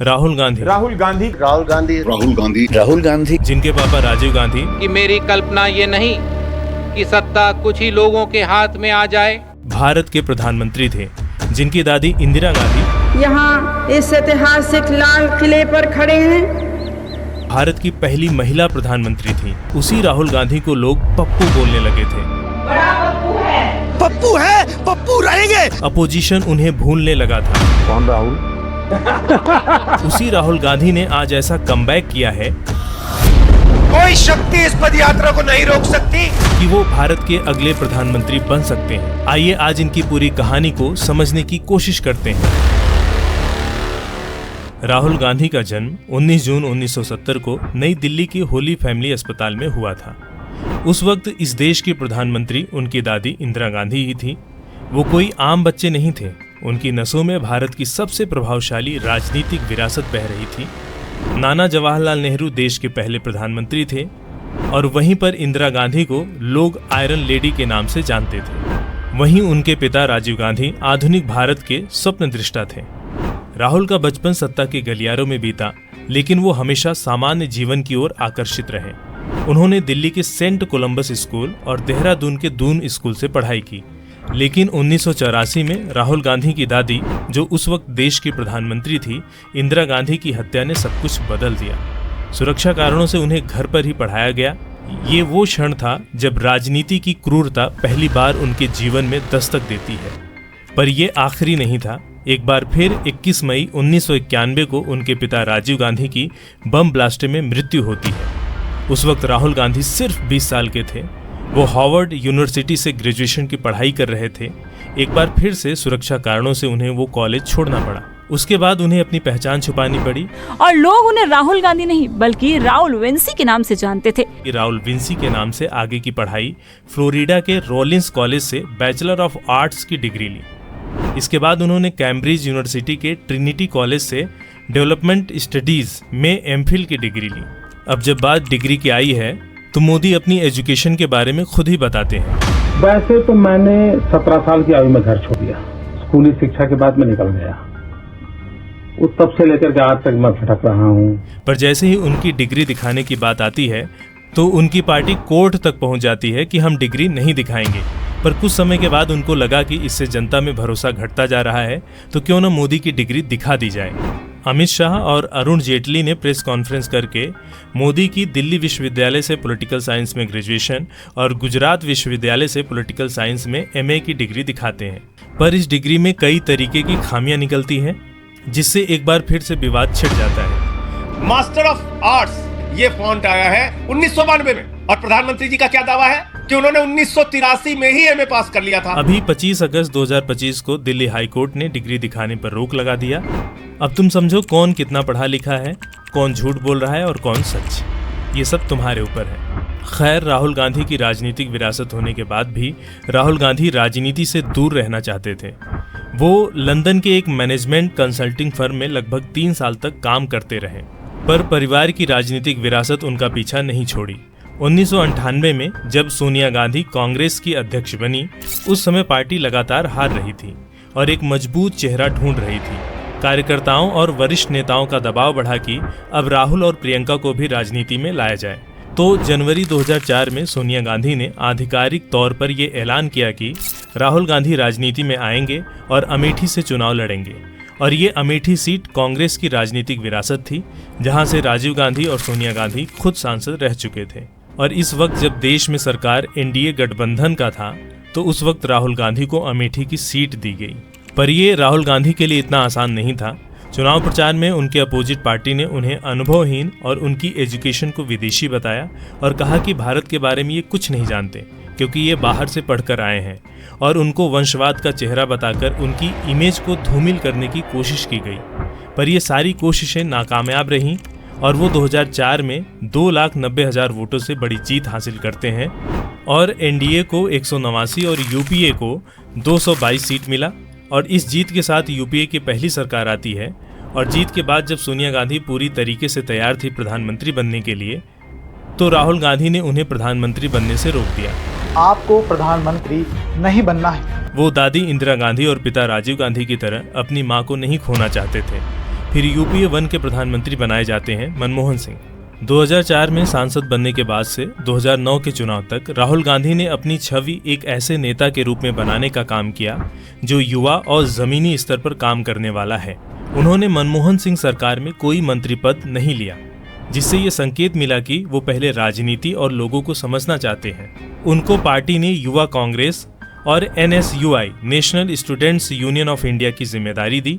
राहुल गांधी, राहुल गांधी, राहुल गांधी, राहुल गांधी, राहुल गांधी, जिनके पापा राजीव गांधी कि मेरी कल्पना ये नहीं कि सत्ता कुछ ही लोगों के हाथ में आ जाए, भारत के प्रधानमंत्री थे, जिनकी दादी इंदिरा गांधी यहाँ इस ऐतिहासिक लाल किले पर खड़े हैं, भारत की पहली महिला प्रधानमंत्री थी। उसी राहुल गांधी को लोग पप्पू बोलने लगे थे। पप्पू है, पप्पू रहेंगे। अपोजिशन उन्हें भूलने लगा था। कौन राहुल? उसी राहुल गांधी ने आज ऐसा कमबैक किया है कोई शक्ति इस पद यात्रा को नहीं रोक सकती कि वो भारत के अगले प्रधानमंत्री बन सकते हैं। आइए आज इनकी पूरी कहानी को समझने की कोशिश करते हैं। राहुल गांधी का जन्म 19 जून 1970 को नई दिल्ली के होली फैमिली अस्पताल में हुआ था। उस वक्त इस देश की प्रधानमंत्री उनकी दादी इंदिरा गांधी ही थी। वो कोई आम बच्चे नहीं थे। उनकी नसों में भारत की सबसे प्रभावशाली राजनीतिक विरासत बह रही थी। नाना जवाहरलाल नेहरू देश के पहले प्रधानमंत्री थे और वहीं पर इंदिरा गांधी को लोग आयरन लेडी के नाम से जानते थे। वहीं उनके पिता राजीव गांधी आधुनिक भारत के स्वप्न दृष्टा थे। राहुल का बचपन सत्ता के गलियारों में बीता, लेकिन वो हमेशा सामान्य जीवन की ओर आकर्षित रहे। उन्होंने दिल्ली के सेंट कोलंबस स्कूल और देहरादून के दून स्कूल से पढ़ाई की, लेकिन 1984 में राहुल गांधी की दादी, जो उस वक्त देश की प्रधानमंत्री थी, इंदिरा गांधी की हत्या ने सब कुछ बदल दिया। सुरक्षा कारणों से उन्हें घर पर ही पढ़ाया गया। ये वो क्षण था जब राजनीति की क्रूरता पहली बार उनके जीवन में दस्तक देती है। पर यह आखिरी नहीं था। एक बार फिर 21 मई 1991 को उनके पिता राजीव गांधी की बम ब्लास्ट में मृत्यु होती है। उस वक्त राहुल गांधी सिर्फ 20 साल के थे। वो हार्वर्ड यूनिवर्सिटी से ग्रेजुएशन की पढ़ाई कर रहे थे। एक बार फिर से सुरक्षा कारणों से उन्हें वो कॉलेज छोड़ना पड़ा। उसके बाद उन्हें अपनी पहचान छुपानी पड़ी और लोग उन्हें राहुल गांधी नहीं बल्कि राहुल विंसी के नाम से जानते थे। राहुल विंसी के नाम से आगे की पढ़ाई फ्लोरिडा के रोलिंस कॉलेज से बैचलर ऑफ आर्ट्स की डिग्री ली। इसके बाद उन्होंने कैम्ब्रिज यूनिवर्सिटी के ट्रिनिटी कॉलेज से डेवलपमेंट स्टडीज में एमफिल की डिग्री ली। अब जब बात डिग्री की आई है तो मोदी अपनी एजुकेशन के बारे में खुद ही बताते हैं। वैसे तो मैंने 17 साल की आयु में घर छोड़ दिया। स्कूली शिक्षा के बाद मैं निकल गया। उस तब से लेकर के आज तक मैं भटक रहा हूँ। पर जैसे ही उनकी डिग्री दिखाने की बात आती है तो उनकी पार्टी कोर्ट तक पहुंच जाती है कि हम डिग्री नहीं दिखाएंगे। पर कुछ समय के बाद उनको लगा कि इससे जनता में भरोसा घटता जा रहा है, तो क्यों न मोदी की डिग्री दिखा दी जाए। अमित शाह और अरुण जेटली ने प्रेस कॉन्फ्रेंस करके मोदी की दिल्ली विश्वविद्यालय से पॉलिटिकल साइंस में ग्रेजुएशन और गुजरात विश्वविद्यालय से पॉलिटिकल साइंस में एमए की डिग्री दिखाते हैं। पर इस डिग्री में कई तरीके की खामियां निकलती हैं, जिससे एक बार फिर से विवाद छिड़ जाता है। मास्टर ऑफ आर्ट्स ये फॉन्ट आया है 1992 में और प्रधानमंत्री जी का क्या दावा है कि उन्होंने 1983 में ही एमए पास कर लिया था। अभी 25 अगस्त 2025 को दिल्ली हाई कोर्ट ने डिग्री दिखाने पर रोक लगा दिया। अब तुम समझो कौन कितना पढ़ा लिखा है, कौन झूठ बोल रहा है और कौन सच। ये सब तुम्हारे ऊपर है। खैर, राहुल गांधी की राजनीतिक विरासत होने के बाद भी राहुल गांधी राजनीति से दूर रहना चाहते थे। वो लंदन के एक मैनेजमेंट कंसल्टिंग फर्म में लगभग 3 साल तक काम करते रहे, पर परिवार की राजनीतिक विरासत उनका पीछा नहीं छोड़ी। 1998 में जब सोनिया गांधी कांग्रेस की अध्यक्ष बनी, उस समय पार्टी लगातार हार रही थी और एक मजबूत चेहरा ढूंढ रही थी। कार्यकर्ताओं और वरिष्ठ नेताओं का दबाव बढ़ा कि अब राहुल और प्रियंका को भी राजनीति में लाया जाए। तो जनवरी 2004 में सोनिया गांधी ने आधिकारिक तौर पर यह ऐलान किया कि राहुल गांधी राजनीति में आएंगे और अमेठी से चुनाव लड़ेंगे। और ये अमेठी सीट कांग्रेस की राजनीतिक विरासत थी, जहां से राजीव गांधी और सोनिया गांधी खुद सांसद रह चुके थे। और इस वक्त जब देश में सरकार एनडीए गठबंधन का था, तो उस वक्त राहुल गांधी को अमेठी की सीट दी गई। पर ये राहुल गांधी के लिए इतना आसान नहीं था। चुनाव प्रचार में उनके अपोजिट पार्टी ने उन्हें अनुभवहीन और उनकी एजुकेशन को विदेशी बताया और कहा कि भारत के बारे में ये कुछ नहीं जानते, क्योंकि ये बाहर से पढ़कर आए हैं। और उनको वंशवाद का चेहरा बताकर उनकी इमेज को धूमिल करने की कोशिश की गई। पर ये सारी कोशिशें नाकामयाब रहीं और वो 2004 में 2,90,000 वोटों से बड़ी जीत हासिल करते हैं और एनडीए को 189 और यूपीए को 222 सीट मिला। और इस जीत के साथ यूपीए की पहली सरकार आती है। और जीत के बाद जब सोनिया गांधी पूरी तरीके से तैयार थी प्रधानमंत्री बनने के लिए, तो राहुल गांधी ने उन्हें प्रधानमंत्री बनने से रोक दिया। आपको प्रधानमंत्री नहीं बनना है। वो दादी इंदिरा गांधी और पिता राजीव गांधी की तरह अपनी मां को नहीं खोना चाहते थे। फिर यूपीए 1 के प्रधानमंत्री बनाए जाते हैं मनमोहन सिंह। 2004 में सांसद बनने के बाद से 2009 के चुनाव तक राहुल गांधी ने अपनी छवि एक ऐसे नेता के रूप में बनाने का काम किया जो युवा और जमीनी स्तर पर काम करने वाला है। उन्होंने मनमोहन सिंह सरकार में कोई मंत्री पद नहीं लिया, जिससे ये संकेत मिला कि वो पहले राजनीति और लोगों को समझना चाहते हैं। उनको पार्टी ने युवा कांग्रेस और NSUI national students union of India की जिम्मेदारी दी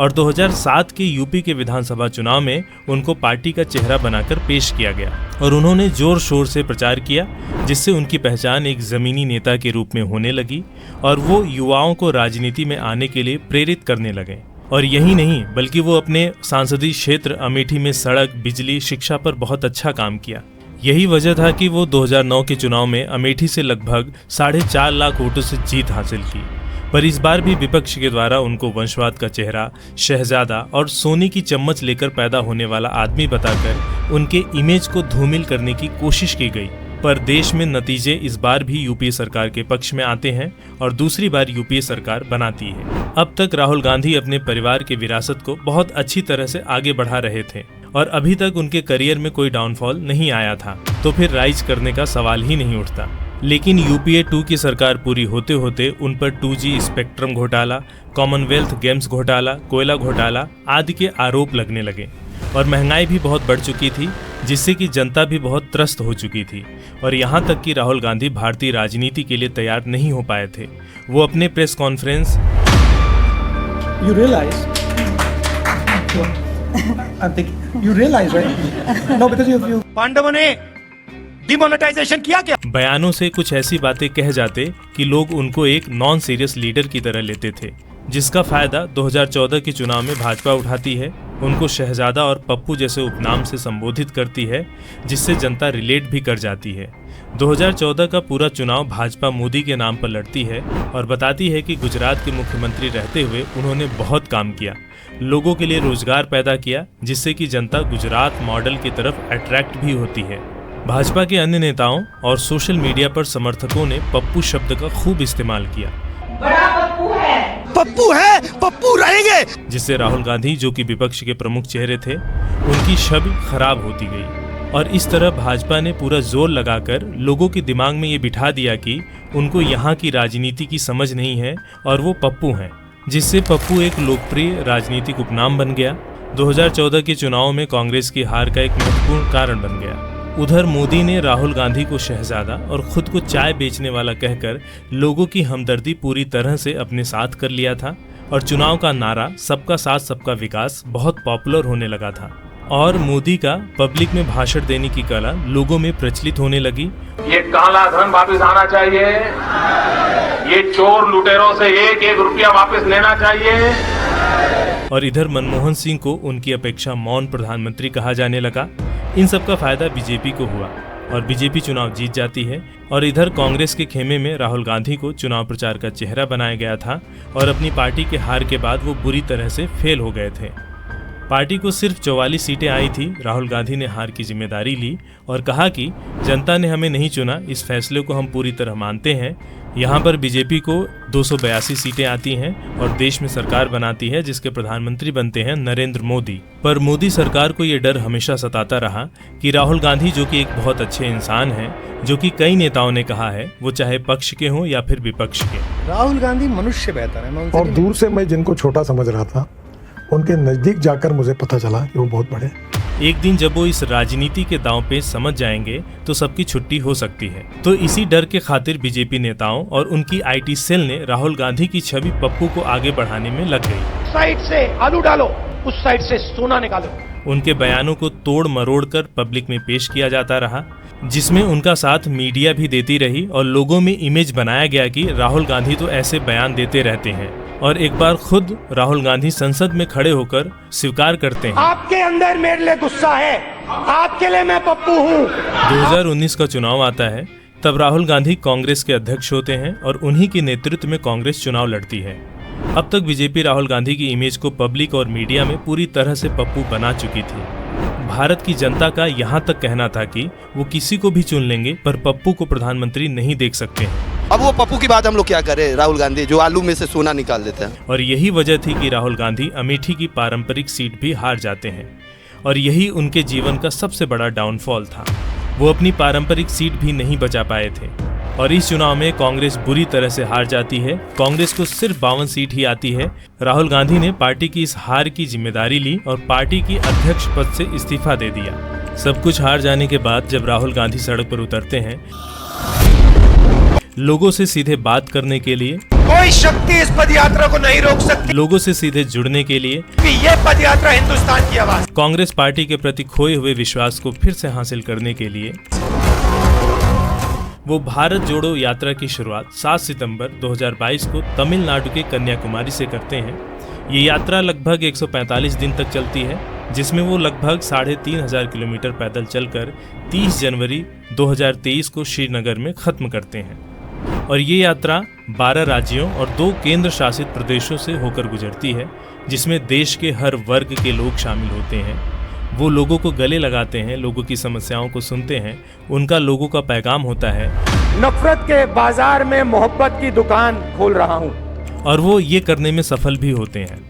और 2007 के यूपी के विधानसभा चुनाव में उनको पार्टी का चेहरा बनाकर पेश किया गया और उन्होंने जोर शोर से प्रचार किया, जिससे उनकी पहचान एक जमीनी नेता के रूप में होने लगी और वो युवाओं को राजनीति में आने के लिए प्रेरित करने लगे। और यही नहीं, बल्कि वो अपने संसदीय क्षेत्र अमेठी में सड़क, बिजली, शिक्षा पर बहुत अच्छा काम किया। यही वजह था कि वो 2009 के चुनाव में अमेठी से लगभग 4.5 लाख वोटों से जीत हासिल की। पर इस बार भी विपक्ष के द्वारा उनको वंशवाद का चेहरा, शहजादा और सोने की चम्मच लेकर पैदा होने वाला आदमी बताकर उनके इमेज को धूमिल करने की कोशिश की गई। पर देश में नतीजे इस बार भी यूपीए सरकार के पक्ष में आते हैं और दूसरी बार यूपीए सरकार बनाती है। अब तक राहुल गांधी अपने परिवार की विरासत को बहुत अच्छी तरह से आगे बढ़ा रहे थे और अभी तक उनके करियर में कोई डाउनफॉल नहीं आया था, तो फिर राइज करने का सवाल ही नहीं उठता। लेकिन यूपीए 2 की सरकार पूरी होते होते उन पर 2G स्पेक्ट्रम घोटाला, कॉमनवेल्थ गेम्स घोटाला, कोयला घोटाला आदि के आरोप लगने लगे और महंगाई भी बहुत बढ़ चुकी थी, जिससे कि जनता भी बहुत त्रस्त हो चुकी थी और यहाँ तक कि राहुल गांधी भारतीय राजनीति के लिए तैयार नहीं हो पाए थे। वो अपने प्रेस कॉन्फ्रेंस पांडवों ने डिमोनेटाइजेशन किया क्या? बयानों से कुछ ऐसी बातें कह जाते कि लोग उनको एक नॉन सीरियस लीडर की तरह लेते थे, जिसका फायदा 2014 के चुनाव में भाजपा उठाती है। उनको शहजादा और पप्पू जैसे उपनाम से संबोधित करती है, जिससे जनता रिलेट भी कर जाती है। 2014 का पूरा चुनाव भाजपा मोदी के नाम पर लड़ती है और बताती है कि गुजरात के मुख्यमंत्री रहते हुए उन्होंने बहुत काम किया, लोगों के लिए रोजगार पैदा किया, जिससे कि जनता गुजरात मॉडल की तरफ अट्रैक्ट भी होती है। भाजपा के अन्य नेताओं और सोशल मीडिया पर समर्थकों ने पप्पू शब्द का खूब इस्तेमाल किया। पप्पू है, पप्पू रहेंगे, जिससे राहुल गांधी, जो कि विपक्ष के प्रमुख चेहरे थे, उनकी छवि खराब होती गई और इस तरह भाजपा ने पूरा जोर लगाकर लोगों के दिमाग में ये बिठा दिया कि उनको यहाँ की राजनीति की समझ नहीं है और वो पप्पू हैं, जिससे पप्पू एक लोकप्रिय राजनीतिक उपनाम बन गया। 2014 के चुनाव में कांग्रेस की हार का एक महत्वपूर्ण कारण बन गया। उधर मोदी ने राहुल गांधी को शहजादा और खुद को चाय बेचने वाला कहकर लोगों की हमदर्दी पूरी तरह से अपने साथ कर लिया था और चुनाव का नारा सबका साथ सबका विकास बहुत पॉपुलर होने लगा था और मोदी का पब्लिक में भाषण देने की कला लोगों में प्रचलित होने लगी। ये काला धन वापस आना चाहिए, ये चोर लुटेरों से 1-1 रुपया वापस लेना चाहिए। और इधर मनमोहन सिंह को उनकी अपेक्षा मौन प्रधानमंत्री कहा जाने लगा। इन सब का फायदा बीजेपी को हुआ और बीजेपी चुनाव जीत जाती है और इधर कांग्रेस के खेमे में राहुल गांधी को चुनाव प्रचार का चेहरा बनाया गया था और अपनी पार्टी के हार के बाद वो बुरी तरह से फेल हो गए थे। पार्टी को सिर्फ 44 सीटें आई थी। राहुल गांधी ने हार की जिम्मेदारी ली और कहा कि जनता ने हमें नहीं चुना, इस फैसले को हम पूरी तरह मानते हैं। यहाँ पर बीजेपी को 282 सीटें आती हैं और देश में सरकार बनाती है, जिसके प्रधानमंत्री बनते हैं नरेंद्र मोदी। पर मोदी सरकार को ये डर हमेशा सताता रहा कि राहुल गांधी, जो कि एक बहुत अच्छे इंसान हैं, जो कि कई नेताओं ने कहा है, वो चाहे पक्ष के हों या फिर विपक्ष के, राहुल गांधी मनुष्य बेहतर है। और दूर से मैं जिनको छोटा समझ रहा था, उनके नजदीक जाकर मुझे पता चला कि वो बहुत बड़े। एक दिन जब वो इस राजनीति के दांव पे समझ जाएंगे तो सबकी छुट्टी हो सकती है। तो इसी डर के खातिर बीजेपी नेताओं और उनकी आईटी सेल ने राहुल गांधी की छवि पप्पू को आगे बढ़ाने में लग गई। साइड से आलू डालो, उस साइड से सोना निकालो। उनके बयानों को तोड़ मरोड़ कर पब्लिक में पेश किया जाता रहा, जिसमें उनका साथ मीडिया भी देती रही और लोगों में इमेज बनाया गया कि राहुल गांधी तो ऐसे बयान देते रहते हैं। और एक बार खुद राहुल गांधी संसद में खड़े होकर स्वीकार करते हैं, आपके अंदर मेरे लिए गुस्सा है, आपके लिए मैं पप्पू हूँ। 2019 का चुनाव आता है, तब राहुल गांधी कांग्रेस के अध्यक्ष होते हैं और उन्हीं के नेतृत्व में कांग्रेस चुनाव लड़ती है। अब तक बीजेपी राहुल गांधी की इमेज को पब्लिक और मीडिया में पूरी तरह से पप्पू बना चुकी थी। भारत की जनता का यहाँ तक कहना था कि वो किसी को भी चुन लेंगे पर पप्पू को प्रधानमंत्री नहीं देख सकते हैं। अब वो पप्पू की बात हम लोग क्या करें, राहुल गांधी जो आलू में से सोना निकाल देते हैं। और यही वजह थी कि राहुल गांधी अमेठी की पारंपरिक सीट भी हार जाते हैं और यही उनके जीवन का सबसे बड़ा डाउनफॉल था। वो अपनी पारंपरिक सीट भी नहीं बचा पाए थे और इस चुनाव में कांग्रेस बुरी तरह से हार जाती है। कांग्रेस को सिर्फ 52 सीट ही आती है। राहुल गांधी ने पार्टी की इस हार की जिम्मेदारी ली और पार्टी की अध्यक्ष पद से इस्तीफा दे दिया। सब कुछ हार जाने के बाद जब राहुल गांधी सड़क पर उतरते हैं लोगों से सीधे बात करने के लिए, कोई शक्ति इस पदयात्रा को नहीं रोक सकती। लोगों से सीधे जुड़ने के लिए ये पदयात्रा हिंदुस्तान की आवाज। कांग्रेस पार्टी के प्रति खोए हुए विश्वास को फिर से हासिल करने के लिए वो भारत जोड़ो यात्रा की शुरुआत 7 सितंबर 2022 को तमिलनाडु के कन्याकुमारी से करते हैं। ये यात्रा लगभग 145 दिन तक चलती है, जिसमें वो लगभग 3500 किलोमीटर पैदल चलकर 30 जनवरी 2023 को श्रीनगर में खत्म करते हैं। और ये यात्रा 12 राज्यों और 2 केंद्र शासित प्रदेशों से होकर गुजरती है, जिसमें देश के हर वर्ग के लोग शामिल होते हैं। वो लोगों को गले लगाते हैं, लोगों की समस्याओं को सुनते हैं। उनका लोगों का पैगाम होता है, नफरत के बाजार में मोहब्बत की दुकान खोल रहा हूँ। और वो ये करने में सफल भी होते हैं।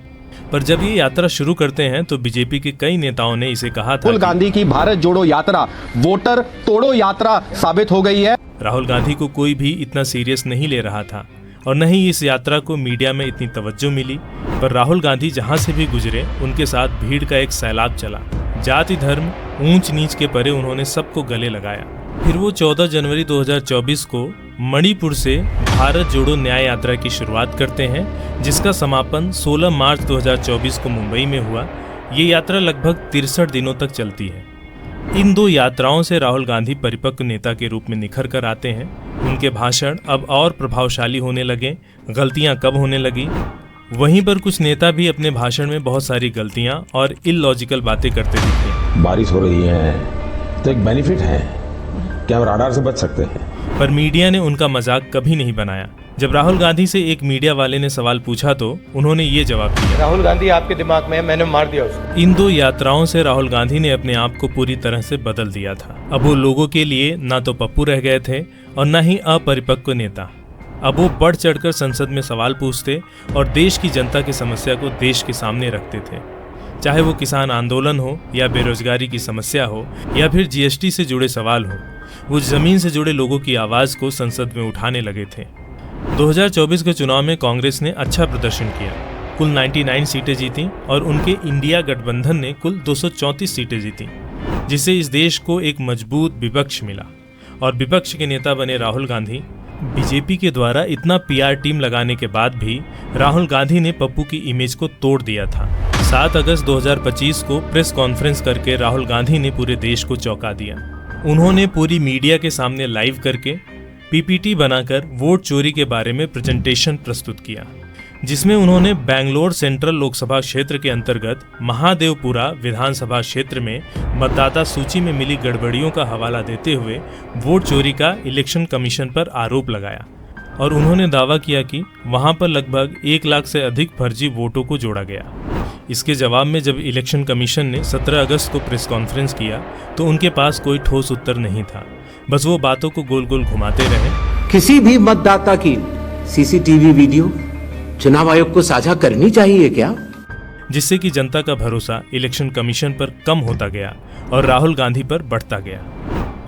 पर जब ये यात्रा शुरू करते हैं तो बीजेपी के कई नेताओं ने इसे कहा था राहुल गांधी की भारत जोड़ो यात्रा वोटर तोड़ो यात्रा साबित हो गई है। राहुल गांधी को कोई भी इतना सीरियस नहीं ले रहा था और न ही इस यात्रा को मीडिया में इतनी तवज्जो मिली। पर राहुल गांधी जहां से भी गुजरे उनके साथ भीड़ का एक सैलाब चला। जाति धर्म ऊंच नीच के परे उन्होंने सबको गले लगाया। फिर वो 14 जनवरी 2024 को मणिपुर से भारत जोड़ो न्याय यात्रा की शुरुआत करते हैं, जिसका समापन 16 मार्च 2024 को मुंबई में हुआ। ये यात्रा लगभग 63 दिनों तक चलती है। इन 2 यात्राओं से राहुल गांधी परिपक्व नेता के रूप में निखर कर आते हैं। उनके भाषण अब और प्रभावशाली होने लगे। गलतियां कब होने लगी। वहीं पर कुछ नेता भी अपने भाषण में बहुत सारी गलतियां और इलॉजिकल बातें करते दिखे। बारिश हो रही है तो एक बेनिफिट है, क्या हम राडार से बच सकते हैं। पर मीडिया ने उनका मजाक कभी नहीं बनाया। जब राहुल गांधी से एक मीडिया वाले ने सवाल पूछा तो उन्होंने ये जवाब दिया, राहुल गांधी आपके दिमाग में है, मैंने मार दिया उसको। इन 2 यात्राओं से राहुल गांधी ने अपने आप को पूरी तरह से बदल दिया था। अब वो लोगों के लिए ना तो पप्पू रह गए थे और न ही अपरिपक्व नेता। अब वो बढ़ चढ़कर संसद में सवाल पूछते और देश की जनता की समस्या को देश के सामने रखते थे। चाहे वो किसान आंदोलन हो या बेरोजगारी की समस्या हो या फिर जीएसटी से जुड़े सवाल हो, वो जमीन से जुड़े लोगों की आवाज को संसद में उठाने लगे थे। 2024 के चुनाव में कांग्रेस ने अच्छा प्रदर्शन किया, कुल 99 सीटें जीती और उनके इंडिया गठबंधन ने कुल 234 सीटें जीती, जिससे इस देश को एक मजबूत विपक्ष मिला और विपक्ष के नेता बने राहुल गांधी। बीजेपी के द्वारा इतना पीआर टीम लगाने के बाद भी राहुल गांधी ने पप्पू की इमेज को तोड़ दिया था। 7 अगस्त 2025 को प्रेस कॉन्फ्रेंस करके राहुल गांधी ने पूरे देश को चौंका दिया। उन्होंने पूरी मीडिया के सामने लाइव करके पीपीटी बनाकर वोट चोरी के बारे में प्रेजेंटेशन प्रस्तुत किया, जिसमें उन्होंने बेंगलोर सेंट्रल लोकसभा क्षेत्र के अंतर्गत महादेवपुरा विधानसभा क्षेत्र में मतदाता सूची में मिली गड़बड़ियों का हवाला देते हुए वोट चोरी का इलेक्शन कमीशन पर आरोप लगाया और उन्होंने दावा किया कि वहां पर लगभग 1 लाख से अधिक फर्जी वोटों को जोड़ा गया। इसके जवाब में जब इलेक्शन कमीशन ने 17 अगस्त को प्रेस कॉन्फ्रेंस किया तो उनके पास कोई ठोस उत्तर नहीं था। बस वो बातों को गोल गोल घुमाते रहे। किसी भी मतदाता की सीसीटीवी वीडियो चुनाव आयोग को साझा करनी चाहिए क्या? जिससे कि जनता का भरोसा इलेक्शन कमीशन पर कम होता गया और राहुल गांधी पर बढ़ता गया।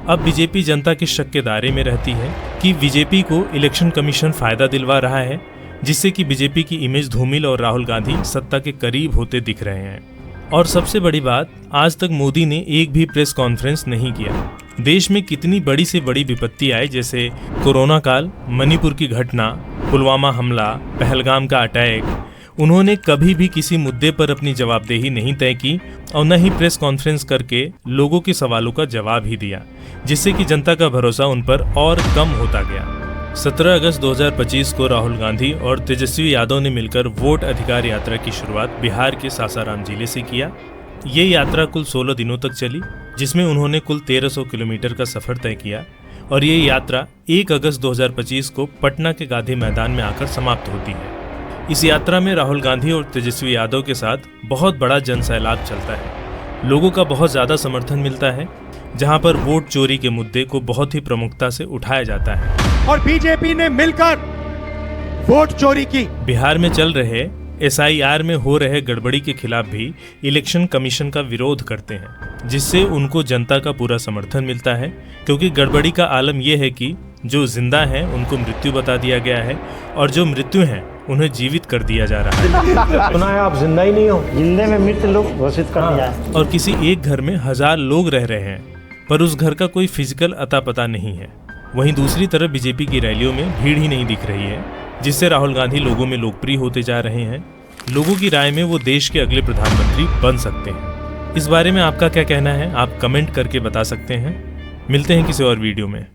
अब बीजेपी जनता के शक के दायरे में रहती है कि बीजेपी को इलेक्शन कमीशन फायदा दिलवा रहा है, जिससे कि बीजेपी की इमेज धूमिल और राहुल गांधी सत्ता के करीब होते दिख रहे हैं। और सबसे बड़ी बात, आज तक मोदी ने एक भी प्रेस कॉन्फ्रेंस नहीं किया। देश में कितनी बड़ी से बड़ी विपत्ति आए, जैसे कोरोना काल, मणिपुर की घटना, पुलवामा हमला, पहलगाम का अटैक, उन्होंने कभी भी किसी मुद्दे पर अपनी जवाबदेही नहीं तय की और न ही प्रेस कॉन्फ्रेंस करके लोगों के सवालों का जवाब ही दिया, जिससे कि जनता का भरोसा उन पर और कम होता गया। 17 अगस्त 2025 को राहुल गांधी और तेजस्वी यादव ने मिलकर वोट अधिकार यात्रा की शुरुआत बिहार के सासाराम जिले से किया। ये यात्रा कुल 16 दिनों तक चली, जिसमें उन्होंने कुल 1300 किलोमीटर का सफर तय किया और ये यात्रा 1 अगस्त 2025 को पटना के गांधी मैदान में आकर समाप्त होती है। इस यात्रा में राहुल गांधी और तेजस्वी यादव के साथ बहुत बड़ा जनसैलाब चलता है। लोगों का बहुत ज़्यादा समर्थन मिलता है, जहां पर वोट चोरी के मुद्दे को बहुत ही प्रमुखता से उठाया जाता है। और बीजेपी ने मिलकर वोट चोरी की। बिहार में चल रहे SIR में हो रहे गड़बड़ी के खिलाफ भी इलेक्शन कमीशन का विरोध करते हैं, जिससे उनको जनता का पूरा समर्थन मिलता है, क्योंकि गड़बड़ी का आलम यह है कि जो जिंदा हैं उनको मृत्यु बता दिया गया है और जो मृत्यु हैं उन्हें जीवित कर दिया जा रहा है। सुना है आप जिंदा ही नहीं हो, जिंदे में मृत लोग घोषित कर दिया है। और किसी एक घर में 1000 लोग रह रहे हैं, पर उस घर का कोई फिजिकल अता पता नहीं है। वहीं दूसरी तरफ बीजेपी की रैलियों में भीड़ ही नहीं दिख रही है, जिससे राहुल गांधी लोगों में लोकप्रिय होते जा रहे हैं। लोगों की राय में वो देश के अगले प्रधानमंत्री बन सकते हैं। इस बारे में आपका क्या कहना है, आप कमेंट करके बता सकते हैं। मिलते हैं किसी और वीडियो में।